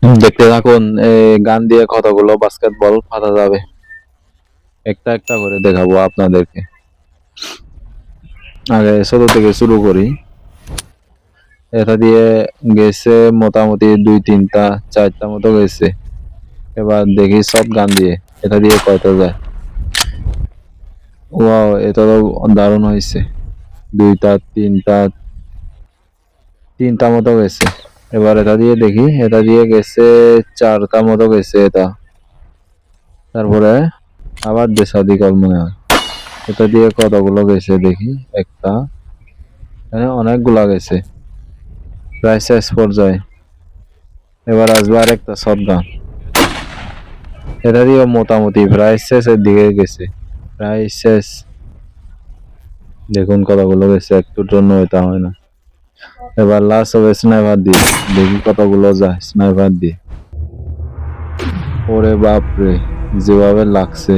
দেখতে থাকুন, গান দিয়ে কতগুলো বাস্কেটবল ফাঁদা যাবে। একটা একটা করে দেখাবো আপনাদেরকে। আগে ছোট থেকে শুরু করি। এটা দিয়ে গেছে মোটামুটি 2, 3টা, 4টা মতো গেছে। এবার দেখি সব গান দিয়ে এটা দিয়ে কত যায়। ওয়াও, এটা তো দারুণ হয়েছে। 2টা, 3টা মতো গেছে। এবার এটা দিয়ে দেখি, এটা দিয়ে গেছে 4টা মতো গেছে এটা। তারপরে আবার দেশাদিকল মনে হয়। এটা দিয়ে কতগুলো গেছে দেখি। একটা, অনেকগুলা গেছে, প্রায় শেষ পর্যায়ে। এবার আসবে আর একটা শটগান। এটা দিয়ে মোটামুটি প্রায় শেষের দিকে গেছে, প্রায় শেষ। দেখুন কতগুলো গেছে, একটুর জন্য এটা হয় না। এবার লাস্ট হবে স্নাইপার দিয়ে, দেখি কতগুলো যায় স্নাইপার দিয়ে। ওরে বাপরে, যেভাবে লাগছে।